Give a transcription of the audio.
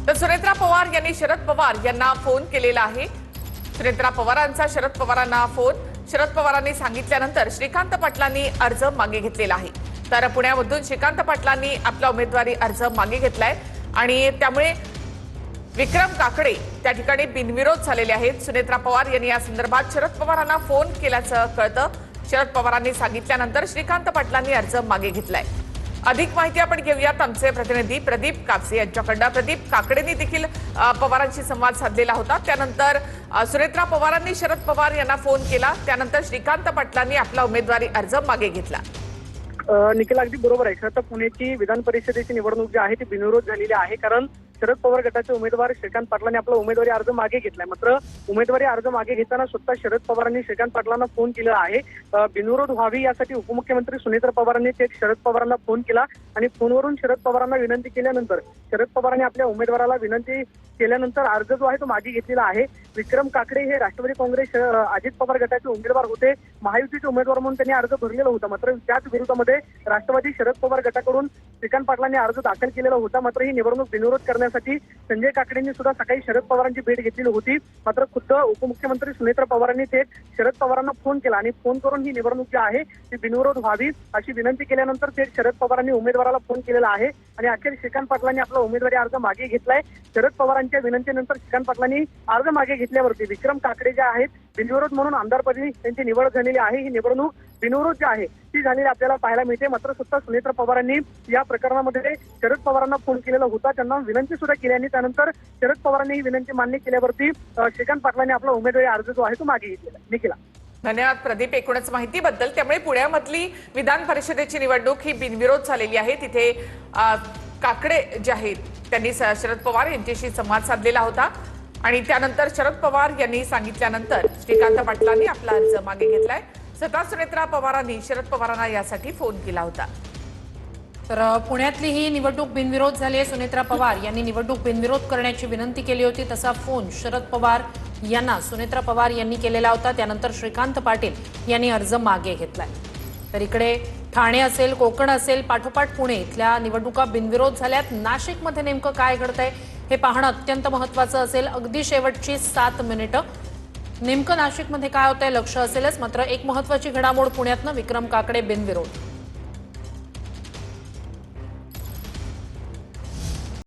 तर सुनेत्रा पवार यांनी शरद पवार यांना फोन केलेला आहे। सुनेत्रा पवारांचा शरद पवारांना फोन शरद पवारांनी सांगितल्यानंतर श्रीकांत पाटलांनी अर्ज मागे घेतलेला आहे। तर पुण्यामधून श्रीकांत पाटलांनी आपला उमेदवारी अर्ज मागे घेतलाय आणि त्यामुळे विक्रम काकडे त्या ठिकाणी बिनविरोध झालेले आहेत। सुनेत्रा पवार यांनी या संदर्भात शरद पवारांना फोन केल्याचं कळतं। शरद पवारांनी सांगितल्यानंतर श्रीकांत पाटलांनी अर्ज मागे घेतलाय। अधिक माहिती आपण घेऊयात आमचे प्रतिनिधी प्रदीप कापसे यांच्याकडून। प्रदीप, काकडेंनी देखील पवारांशी संवाद साधलेला होता। त्यानंतर सुनेत्रा पवारांनी शरद पवार यांना फोन केला, त्यानंतर श्रीकांत पाटलांनी आपला उमेदवारी अर्ज मागे घेतला। निखिल, अगदी बरोबर आहे। खरं तर पुण्याची विधान परिषदेची निवडणूक जी आहे ती बिनविरोध झालेली आहे, कारण शरद पवार गटाचे उमेदवार श्रीकांत पाटलांनी आपला उमेदवारी अर्ज मागे घेतलाय। मात्र उमेदवारी अर्ज मागे घेताना स्वतः शरद पवारांनी श्रीकांत पाटलांना फोन केला आहे। बिनविरोध व्हावी यासाठी उपमुख्यमंत्री सुनेत्रा पवारांनी थेट शरद पवारांना फोन केला आणि फोनवरून शरद पवारांना विनंती केल्यानंतर शरद पवारांनी आपल्या उमेदवाराला विनंती केल्यानंतर अर्ज जो आहे तो मागे घेतलेला आहे। विक्रम काकडे हे राष्ट्रवादी काँग्रेस अजित पवार गटाचे उमेदवार होते, महायुतीचे उमेदवार म्हणून त्यांनी अर्ज भरलेला होता। मात्र त्याच विरोधामध्ये राष्ट्रवादी शरद पवार गटाकडून श्रीकांत पाटलांनी अर्ज दाखल केलेला होता। मात्र ही निवडणूक बिनविरोध करण्यासाठी संजय काकडेंनी सुद्धा सकाळी शरद पवारांची भेट घेतलेली होती। मात्र खुद्द उपमुख्यमंत्री सुनेत्रा पवारांनी थेट शरद पवारांना फोन केला आणि फोन करून ही निवडणूक जी आहे ती बिनविरोध व्हावी अशी विनंती केल्यानंतर थेट शरद पवारांनी उमेदवाराला फोन केलेला आहे आणि अखेर श्रीकांत पाटलांनी आपला उमेदवारी अर्ज मागे घेतलाय। शरद पवारांच्या विनंतीनंतर श्रीकांत पाटलांनी अर्ज मागे घेतल्यावरती विक्रम काकडे जे आहेत बिनविरोध म्हणून आमदारपदी त्यांची निवड झालेली आहे। ही निवडणूक बिनविरोध जी आहे ती झालेली आपल्याला पाहायला मिळते। मात्र स्वतः सुनेत्रा पवारांनी या प्रकरणामध्ये शरद पवारांना फोन केलेला होता, त्यांना विनंती सुद्धा केली आणि त्यानंतर शरद पवारांनी ही विनंती मान्य केल्यावरती श्रीकांत पाटलांनी आपला उमेदवारी अर्ज जो आहे तो मागे घेतलेला। निखिला, धन्यवाद प्रदीप एकूणच माहितीबद्दल। त्यामुळे पुण्यामधली विधान परिषदेची निवडणूक ही बिनविरोध झालेली आहे। तिथे काकडे जे आहेत त्यांनी शरद पवार यांच्याशी संवाद साधलेला होता आणि त्यानंतर शरद पवार यांनी सांगितल्यानंतर श्रीकांत पाटलांनी आपला अर्ज मागे घेतलाय। स्वतः सुनेत्रा पवारांनी शरद पवारांना यासाठी फोन केला होता। तर पुण्यातली ही निवडणूक बिनविरोध झाली आहे। सुनेत्रा पवार यांनी निवडणूक बिनविरोध करण्याची विनंती केली होती, तसा फोन शरद पवार यांना सुनेत्रा पवार यांनी केलेला होता। त्यानंतर श्रीकांत पाटील यांनी अर्ज मागे घेतलाय। तर इकडे ठाणे असेल, कोकण असेल, पाठोपाठ पुणे इथल्या निवडणुका बिनविरोध झाल्यात। नाशिकमध्ये नेमकं काय घडतंय हे पाहणं अत्यंत महत्त्वाचं असेल। अगदी शेवटची 7 मिनिटं नेमकं नाशिकमध्ये काय होतंय लक्ष असेलच। मात्र एक महत्त्वाची घडामोड पुण्यातनं विक्रम काकडे बिनविरोध